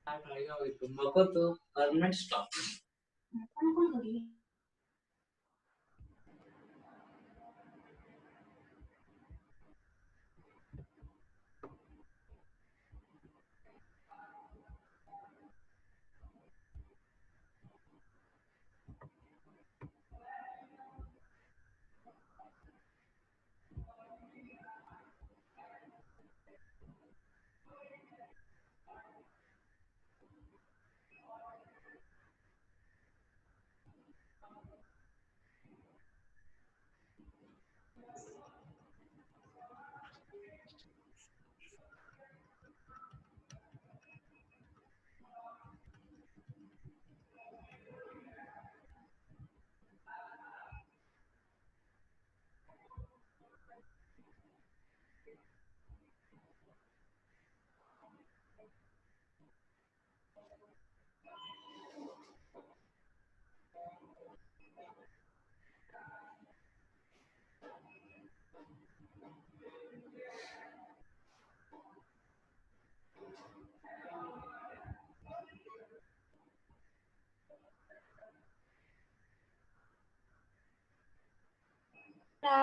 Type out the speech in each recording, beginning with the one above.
मको permanent stop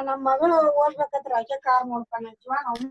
ನಮ್ಮ ಮಗಳು ಓದ್ಬೇಕತ್ರ ಆಕೆ ಕಾರ್ ನೋಡ್ಕೊಂಡೈತಿವ ನಾವು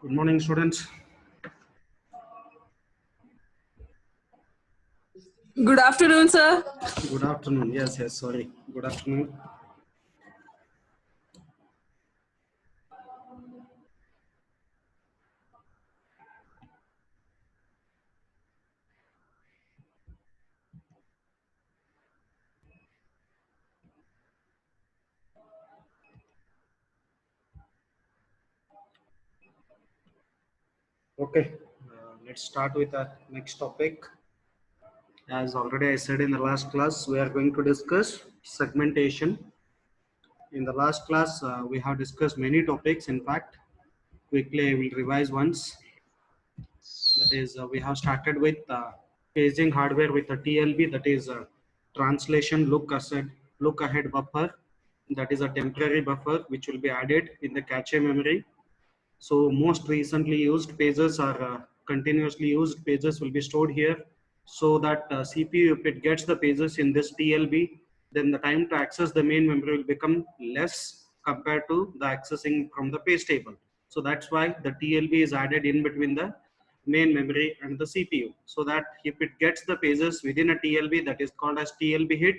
Good morning, students. Good afternoon, sir. Good afternoon. Yes, sorry. Good afternoon. Okay, let's start with our next topic. As already I said in the last class, we are going to discuss segmentation. In the last class, we have discussed many topics. In fact, quickly I will revise once. That is, we have started with paging hardware with a TLB, that is a translation look ahead buffer. That is a temporary buffer which will be added in the cache memory. So most recently used pages are continuously used pages will be stored here, so that CPU, if it gets the pages in this TLB, then the time to access the main memory will become less compared to the accessing from the page table. So that's why the TLB is added in between the main memory and the CPU, so that if it gets the pages within a TLB, that is called as TLB hit.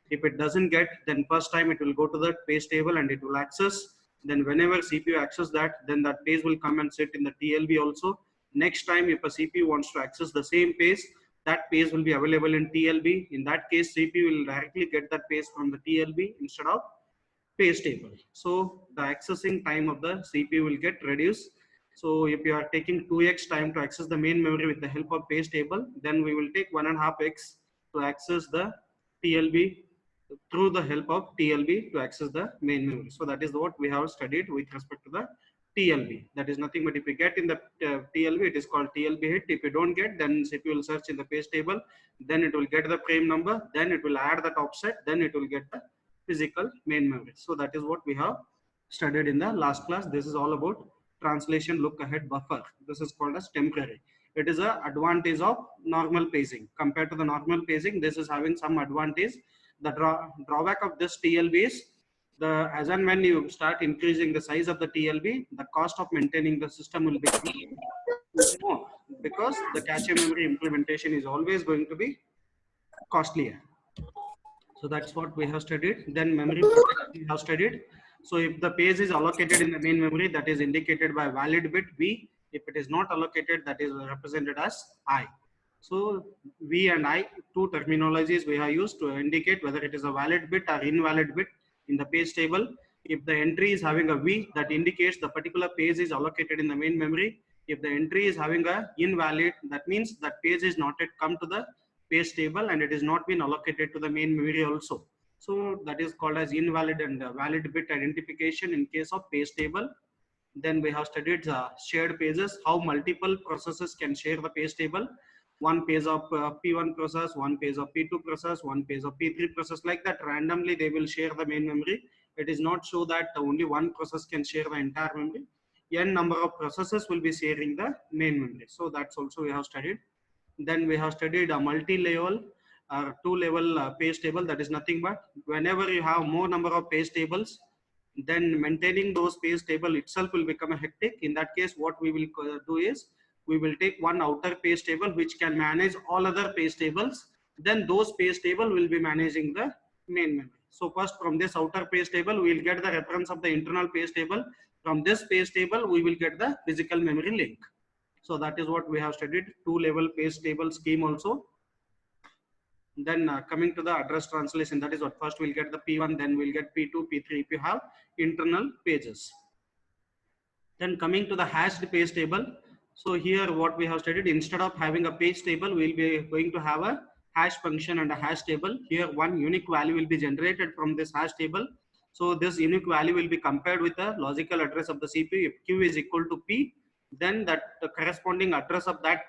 If it doesn't get, then first time it will go to the page table and it will access. Then whenever CPU access that, then that page will come and sit in the TLB also. Next time, if a CPU wants to access the same page, that page will be available in TLB. In that case, CPU will directly get that page from the TLB instead of page table. So the accessing time of the CPU will get reduced. So if you are taking 2x time to access the main memory with the help of page table, then we will take 1.5x to access the TLB through the help of TLB to access the main memory. So that is what we have studied with respect to the TLB. That is nothing but if you get in the TLB, it is called TLB hit. If you don't get, then CPU will search in the page table, then it will get the frame number, then it will add that offset, then it will get the physical main memory. So that is what we have studied in the last class. This is all about translation look ahead buffer. This is called as temporary. It is a advantage of normal paging. Compared to the normal paging, this is having some advantage. The drawback of this TLB is as and when you start increasing the size of the TLB, the cost of maintaining the system will become more, because the cache memory implementation is always going to be costlier. So that's what we have studied. Then memory we have studied. So if the page is allocated in the main memory, that is indicated by valid bit V. If it is not allocated, that is represented as I. So V and I, two terminologies we have used to indicate whether it is a valid bit or invalid bit in the page table. If the entry is having a V, that indicates the particular page is allocated in the main memory. If the entry is having a invalid, that means that page is not yet come to the page table and it is not been allocated to the main memory also. So that is called as invalid and valid bit identification in case of page table. Then we have studied shared pages, how multiple processes can share the page table. One page of P1 process, one page of P2 process, one page of P3 process, like that randomly they will share the main memory. It is not so that only one process can share the entire memory. N number of processes will be sharing the main memory. So that's also we have studied. Then we have studied a multi-level or two-level page table. That is nothing but whenever you have more number of page tables, then maintaining those page table itself will become a hectic. In that case, what we will do is we will take one outer page table which can manage all other page tables. Then those page table will be managing the main memory. So first from this outer page table, we will get the reference of the internal page table. From this page table, we will get the physical memory link. So that is what we have studied, two-level page table scheme also. Then coming to the address translation, that is what first we'll get the P1, then we'll get P2, P3 if you have internal pages. Then coming to the hashed page table. So here what we have studied, instead of having a page table, we'll be going to have a hash function and a hash table. Here one unique value will be generated from this hash table. So this unique value will be compared with the logical address of the CPU. If Q is equal to P, then that the corresponding address of that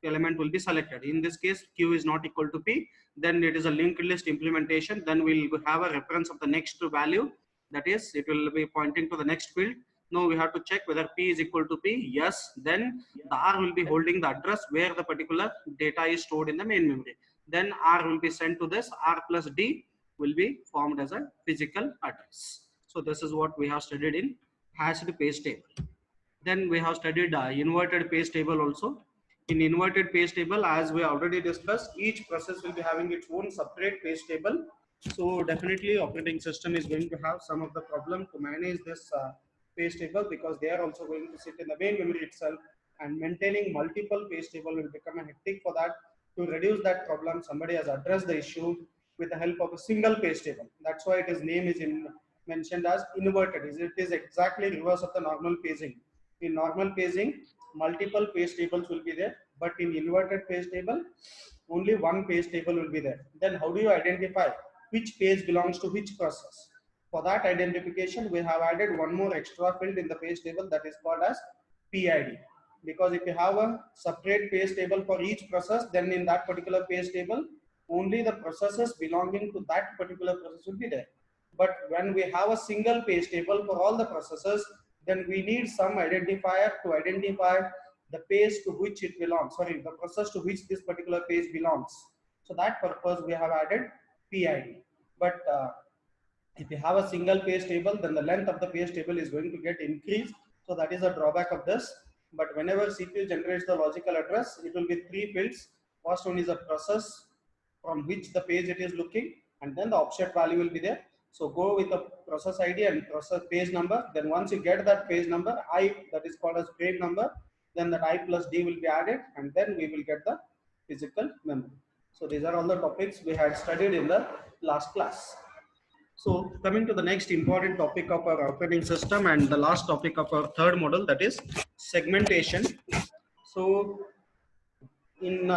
element will be selected. In this case, Q is not equal to P, then it is a linked list implementation. Then we'll have a reference of the next value. That is, it will be pointing to the next field. Now we have to check whether P is equal to P. Yes, then the R will be holding the address where the particular data is stored in the main memory. Then R will be sent to this. R plus D will be formed as a physical address. So this is what we have studied in hashed page table. Then we have studied inverted page table also. In inverted page table, as we already discussed, each process will be having its own separate page table. So definitely operating system is going to have some of the problem to manage this page table, because they are also going to sit in the main memory itself, and maintaining multiple page table will become a hectic. For that, to reduce that problem, somebody has addressed the issue with the help of a single page table. That's why its name is mentioned as inverted. It is exactly reverse of the normal paging. In normal paging, multiple page tables will be there, but in inverted page table, only one page table will be there. Then how do you identify which page belongs to which process? For that identification, we have added one more extra field in the page table, that is called as PID. Because if you have a separate page table for each process, then in that particular page table, only the processes belonging to that particular process will be there. But when we have a single page table for all the processes, then we need some identifier to identify the page to which it belongs, sorry, the process to which this particular page belongs. So that purpose we have added PID. But if you have a single page table, then the length of the page table is going to get increased. So that is a drawback of this. But whenever CPU generates the logical address, it will be three fields. First one is a process from which the page it is looking, and then the offset value will be there. So go with the process ID and process page number. Then once you get that page number, I, that is called as frame number, then that I plus D will be added, and then we will get the physical memory. So these are all the topics we had studied in the last class. So coming to the next important topic of our operating system and the last topic of our third model, that is segmentation. So in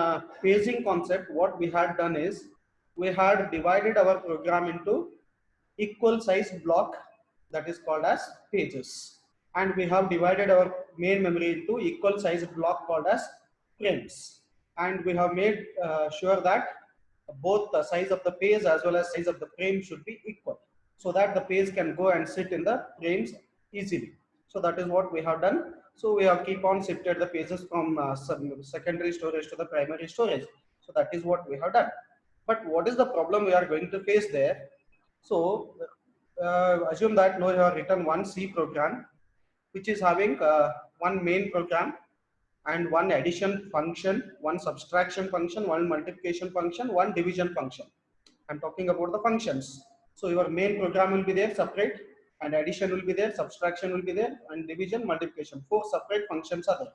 phasing concept, what we had done is we had divided our program into equal size block, that is called as pages, and we have divided our main memory into equal size block called as frames, and we have made sure that both the size of the page as well as size of the frame should be equal, so that the page can go and sit in the frames easily. So that is what we have done. So we have keep on shifted the pages from some secondary storage to the primary storage. So that is what we have done. But what is the problem we are going to face there? So assume that now you have written one C program which is having one main program and one addition function, one subtraction function, one multiplication function, one division function. I'm talking about the functions. So your main program will be there separate, and addition will be there, subtraction will be there, and division, multiplication. 4 separate functions are there.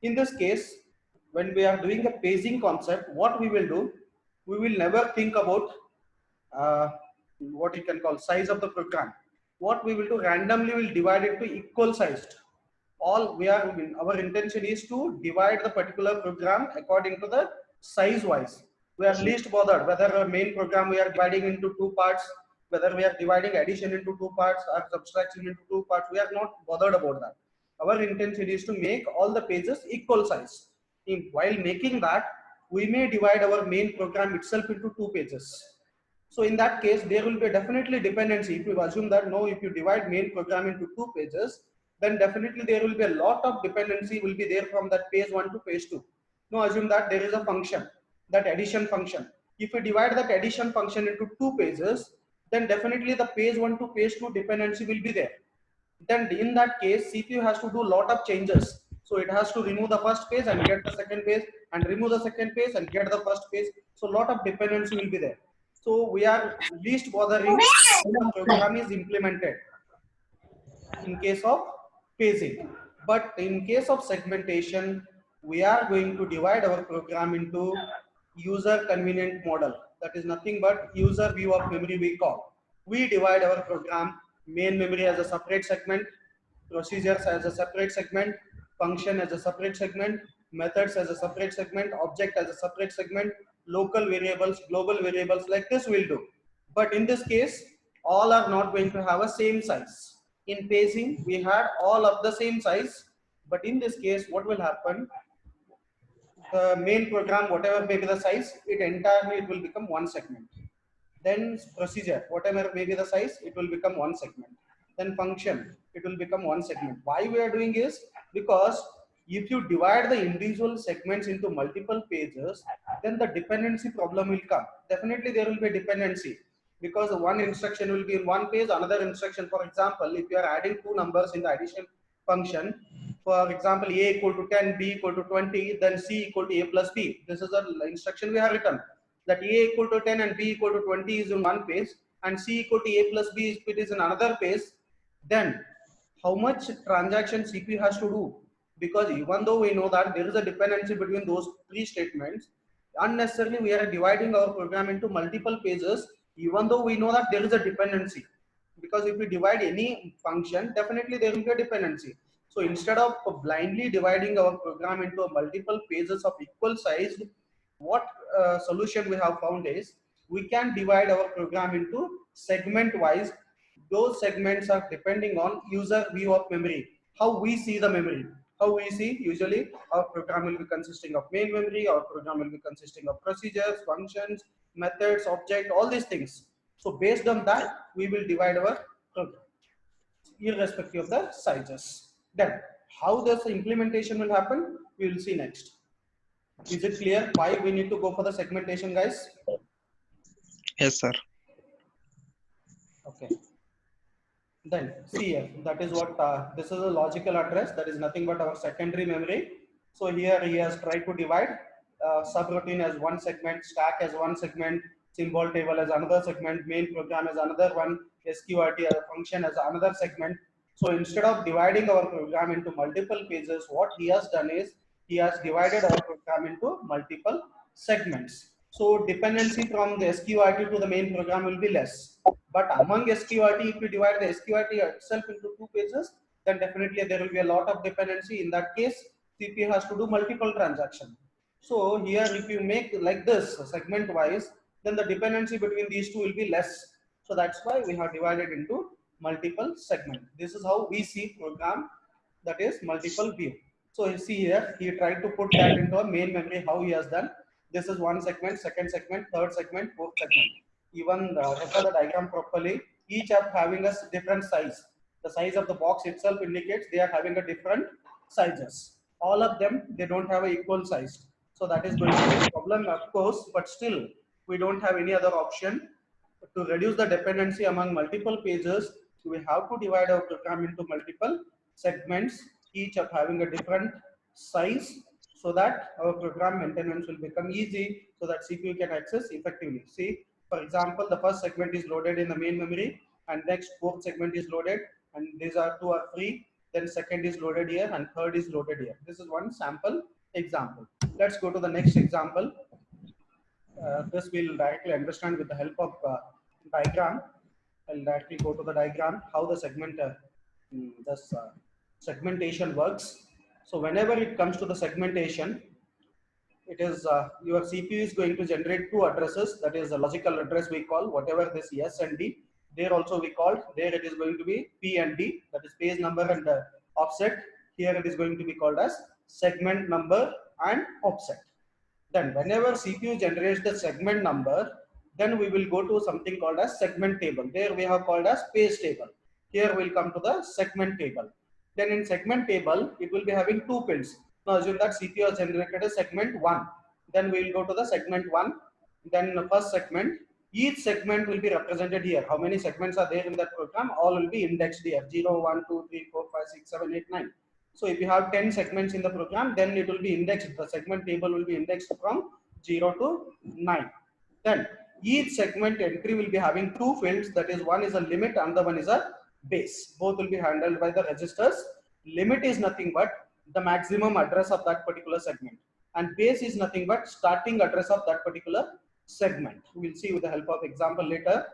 In this case, when we are doing a paging concept, what we will do, we will never think about what you can call size of the program. What we will do, randomly will divide it to equal sized. All we are, our intention is to divide the particular program according to the size wise. We are least bothered whether a main program we are dividing into 2 parts, whether we are dividing addition into 2 parts or subtraction into 2 parts. We are not bothered about that. Our intention is to make all the pages equal size. While making that, we may divide our main program itself into 2 pages. So in that case, there will be definitely dependency. If you assume that no, if you divide main program into 2 pages, then definitely there will be a lot of dependency will be there from that page 1 to page 2. Now assume that there is a function, that addition function. If we divide that addition function into 2 pages, then definitely the page 1 to page 2 dependency will be there. Then in that case, CPU has to do a lot of changes. So it has to remove the first page and get the second page, and remove the second page and get the first page. So a lot of dependency will be there. So we are least bothering when the program is implemented in case of paging. But in case of segmentation, we are going to divide our program into user convenient model. That is nothing but user view of memory we call. We divide our program main memory as a separate segment, procedures as a separate segment, function as a separate segment, methods as a separate segment, object as a separate segment, local variables, global variables, like this we'll do. But in this case, all are not going to have a same size. In paging, we had all of the same size, but in this case, what will happen? The main program, whatever may be the size, it will become one segment. Then procedure, whatever may be the size, it will become one segment. Then function, it will become one segment. Why we are doing is because if you divide the individual segments into multiple pages, then the dependency problem will come. Definitely there will be a dependency, because one instruction will be in one page, another instruction, for example, if you are adding 2 numbers in the addition function, for example, a equal to 10, b equal to 20, then c equal to a plus b. This is the instruction we have written, that a equal to 10 and b equal to 20 is in one page, and c equal to a plus b if it is in another page. Then how much transaction CPU has to do? Because even though we know that there is a dependency between those 3 statements, unnecessarily we are dividing our program into multiple pages, even though we know that there is a dependency. Because if we divide any function, definitely there will be a dependency. So instead of blindly dividing our program into multiple pages of equal size, what solution we have found is we can divide our program into segment wise. Those segments are depending on user view of memory, how we see the memory. How we see, usually our program will be consisting of main memory, our program will be consisting of procedures, functions, methods, object, all these things. So based on that, we will divide our program irrespective of the sizes. Then how this implementation will happen, we will see next. Is it clear why we need to go for the segmentation, guys? Yes, sir. Okay. Then see here, that is what this is a logical address, that is nothing but our secondary memory. So here he has tried to divide subroutine as one segment, stack as one segment, symbol table as another segment, main program as another one, sqrt function as another segment. So instead of dividing our program into multiple pages, what he has done is he has divided our program into multiple segments. So dependency from the sqrt to the main program will be less. But among sqrt, if you divide the sqrt itself into two pages, then definitely there will be a lot of dependency. In that case, CPU has to do multiple transactions. So here, if you make like this segment wise, then the dependency between these two will be less. So that's why we have divided into multiple segment. This is how we see program, that is multiple view. So you see here, he tried to put that into a main memory. How he has done. This is one segment, second segment, third segment, fourth segment. Even refer the diagram properly. Each are having a different size. The size of the box itself indicates they are having a different sizes. All of them, they don't have a equal size. So that is going to be a problem, of course, but still we don't have any other option. To reduce the dependency among multiple pages, we have to divide our program into multiple segments, each of having a different size, so that our program maintenance will become easy, so that CPU can access effectively. See, for example, the first segment is loaded in the main memory, and next fourth segment is loaded, and these are two are free. Then second is loaded here, and third is loaded here. This is one sample example. Let's go to the next example. This we'll directly understand with the help of diagram. I'll directly go to the diagram how the segmentation works. So whenever it comes to the segmentation, it is your CPU is going to generate two addresses. That is the logical address we call, whatever this S and D. There also we called, there it is going to be P and D, that is page number and offset. Here it is going to be called as segment number and offset. Then whenever CPU generates the segment number, then we will go to something called as segment table. There we have called as page table. Here we'll come to the segment table. Then in segment table, it will be having two fields. Now assume that CPU has generated a segment 1. Then we will go to the segment 1. Then the first segment. Each segment will be represented here. How many segments are there in that program? All will be indexed here. 0, 1, 2, 3, 4, 5, 6, 7, 8, 9. So if you have 10 segments in the program, then it will be indexed. The segment table will be indexed from 0 to 9. Then each segment entry will be having two fields. That is, one is a limit and the one is a base. Both will be handled by the registers. Limit is nothing but the maximum address of that particular segment, and base is nothing but starting address of that particular segment. We will see with the help of example later.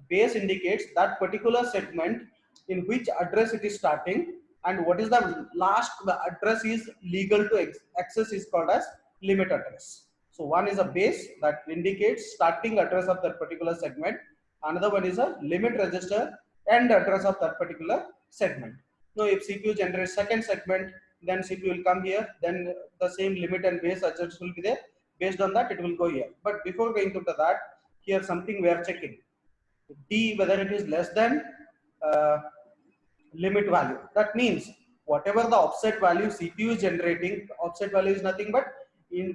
Base indicates that particular segment in which address it is starting, and what is the last address is legal to access is called as limit address. So one is a base that indicates starting address of that particular segment. Another one is a limit register end address of that particular segment. Now if CPU generates second segment, then CPU will come here, then the same limit and base address will be there. Based on that, it will go here. But before going to that, here something we are checking. D, whether it is less than limit value. That means whatever the offset value CPU is generating, offset value is nothing but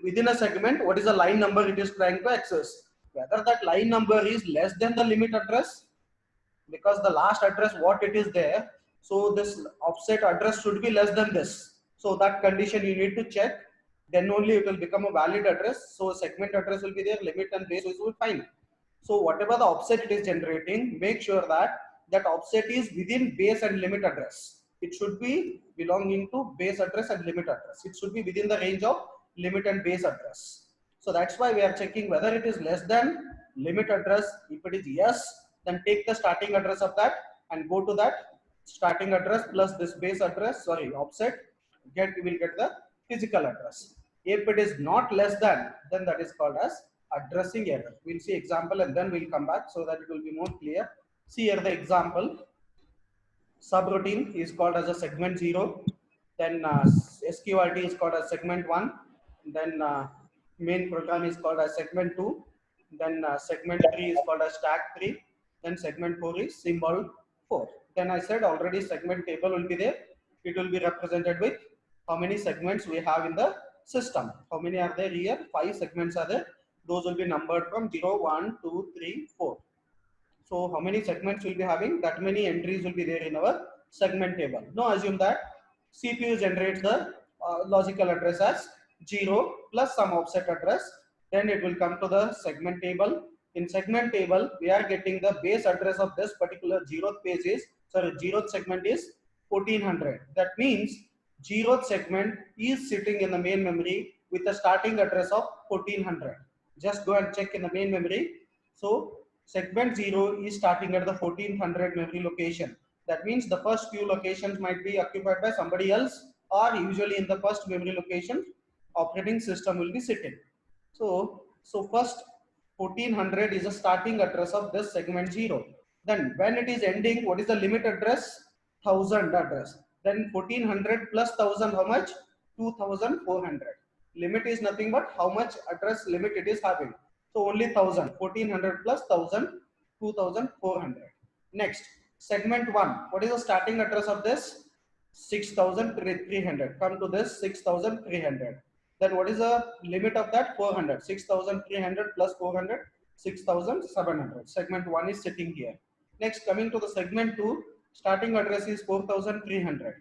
within a segment, what is the line number it is trying to access. Whether that line number is less than the limit address, because the last address what it is there, so this offset address should be less than this. So that condition you need to check, then only it will become a valid address. So segment address will be there, limit and base will be fine. So whatever the offset it is generating, make sure that that offset is within base and limit address. It should be belonging to base address and limit address. It should be within the range of limit and base address. So that's why we are checking whether it is less than limit address. If it is yes, then take the starting address of that and go to that starting address plus this base address, sorry, offset, we will get the physical address. If it is not less than, then that is called as addressing error. We'll see example and then we'll come back so that it will be more clear. See here the example. Subroutine is called as a segment 0. Then sqrt is called as segment 1. Then main program is called as segment 2. Then segment 3 is called as stack 3. Then segment 4 is symbol 4. Then I said already segment table will be there. It will be represented with how many segments we have in the system. How many are there here? 5 segments are there. Those will be numbered from 0, 1, 2, 3, 4. So how many segments will be having? That many entries will be there in our segment table. Now assume that CPU generates the logical address as 0 plus some offset address. Then it will come to the segment table. In segment table, we are getting the base address of this particular zeroth page is, sorry, zeroth segment is 1400. That means zeroth segment is sitting in the main memory with a starting address of 1400. Just go and check in the main memory. So segment 0 is starting at the 1400 memory location. That means the first few locations might be occupied by somebody else, or usually in the first memory location operating system will be sitting. So first 1400 is a starting address of this segment 0. Then when it is ending, what is the limit address? 1000 address. Then 1400 plus 1000, how much? 2400. Limit is nothing but how much address limit it is having. So only 1000. 1400 plus 1000, 2400. Next, segment 1. What is the starting address of this? 6300. Come to this 6300. Then what is the limit of that? 400. 6300 plus 400, 6700. Segment 1 is sitting here. Next, coming to the segment 2, starting address is 4300.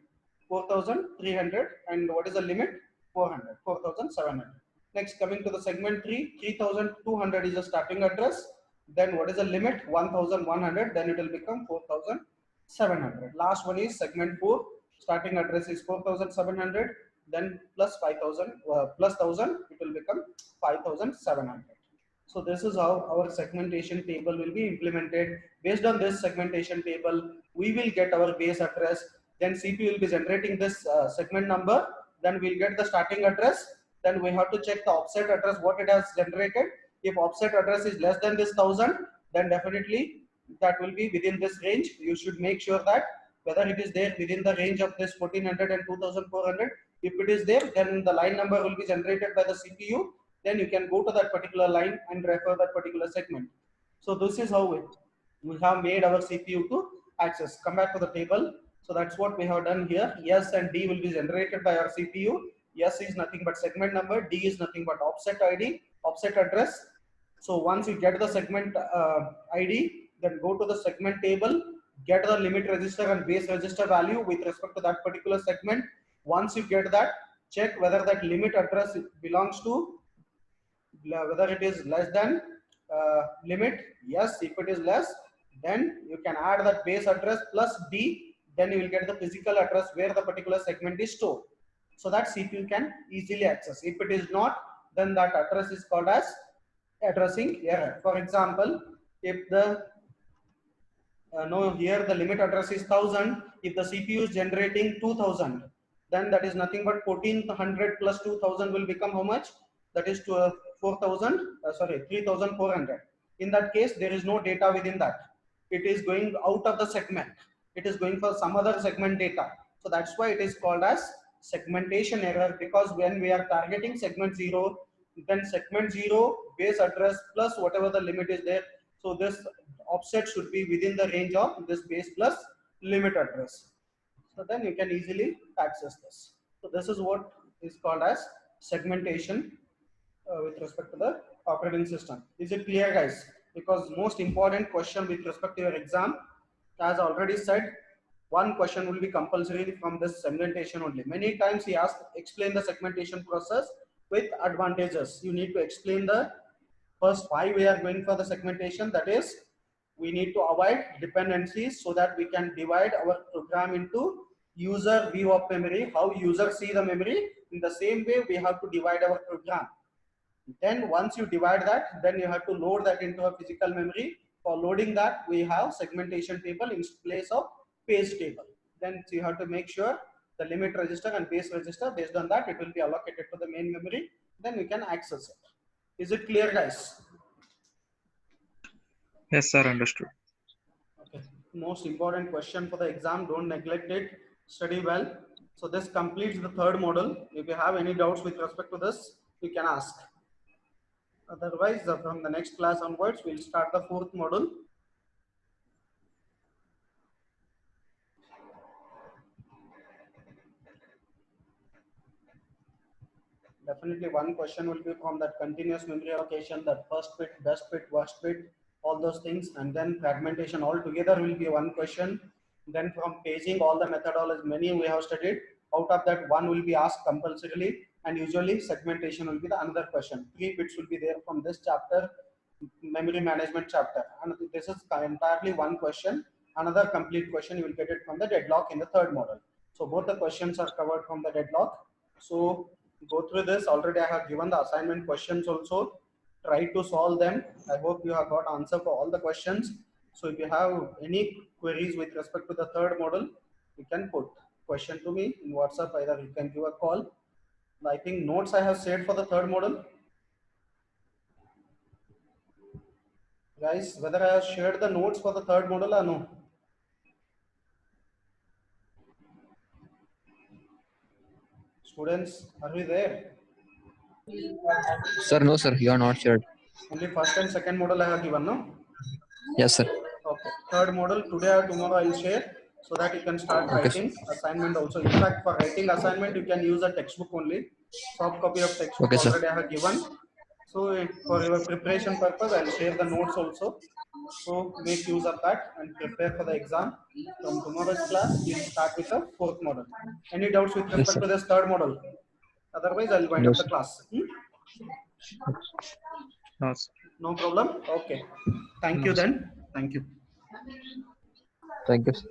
4300, and what is the limit? 400. 4700. Next, coming to the segment 3, 3200 is the starting address. Then what is the limit? 1100. Then it will become 4700. Last one is segment 4. Starting address is 4700. Then plus 5000 plus 1000, it will become 5700. So this is how our segmentation table will be implemented. Based on this segmentation table, we will get our base address. Then CPU will be generating this segment number. Then we'll get the starting address. Then we have to check the offset address, what it has generated. If offset address is less than this 1000, then definitely that will be within this range. You should make sure that whether it is there within the range of this 1400 and 2400. If it is there, then the line number will be generated by the CPU. Then you can go to that particular line and refer that particular segment. So this is how we have made our CPU to access. Come back to the table. So that's what we have done here. S and D will be generated by our CPU. S is nothing but segment number. D is nothing but offset ID, offset address. So once you get the segment ID, then go to the segment table, get the limit register and base register value with respect to that particular segment. Once you get that, check whether that limit address belongs to, whether it is less than limit. Yes, if it is less, then you can add that base address plus D, then you will get the physical address where the particular segment is stored. So that CPU can easily access. If it is not, then that address is called as addressing error. For example, if the here the limit address is 1000, if the CPU is generating 2000, then that is nothing but 1400 plus 2000 will become how much? That is to 3400. In that case, there is no data within that. It is going out of the segment. It is going for some other segment data. So that's why it is called as segmentation error, because when we are targeting segment 0, then segment 0 base address plus whatever the limit is there. So this offset should be within the range of this base plus limit address. So then you can easily access this. So this is what is called as segmentation with respect to the operating system. Is it clear, guys? Because most important question with respect to your exam, as already said, one question will be compulsory from this segmentation only. Many times he asked, explain the segmentation process with advantages. You need to explain the first why we are going for the segmentation. That is, we need to avoid dependencies so that we can divide our program into user view of memory, how users see the memory. In the same way, we have to divide our program. Then once you divide that, then you have to load that into a physical memory. For loading that, we have segmentation table in place of page table. Then you have to make sure the limit register and base register, based on that, it will be allocated to the main memory. Then we can access it. Is it clear, guys? Yes, sir. Understood. Okay. Most important question for the exam. Don't neglect it. Study well. So this completes the third module. If you have any doubts with respect to this, you can ask. Otherwise, from the next class onwards, we'll start the fourth module. Definitely one question will be from that continuous memory allocation, that first bit, best bit, worst bit, all those things, and then fragmentation all together will be one question. Then from paging, all the methodologies, many we have studied. Out of that, one will be asked compulsorily, and usually segmentation will be the another question. 3 bits will be there from this chapter. memory management chapter, and this is entirely one question. Another complete question you will get it from the deadlock in the third model. So both the questions are covered from the deadlock. So go through this. Already I have given the assignment questions also. Try to solve them. I hope you have got answer for all the questions. So if you have any queries with respect to the third model, you can put question to me in WhatsApp. Either you can give a call. I think notes I have shared for the third model. Guys, whether I have shared the notes for the third model or no? Students, are we there? Sir, no, sir. You are not sure. Only first and second model I have given, no? Yes, sir. Okay. Third model, today or tomorrow I will share so that you can start Okay, writing assignment also. In fact, for writing assignment, you can use a textbook only. Soft copy of textbook Okay, sir. already I have given. So for your preparation purpose, I will share the notes also. So make use of that and prepare for the exam. From tomorrow's class, we'll start with the fourth model. Any doubts with Yes, respect sir. to this third model? Otherwise, I'll wind No, up the sir. class. No, sir. No problem. Okay. Thank No, you sir. then. Thank you. Thank you, sir.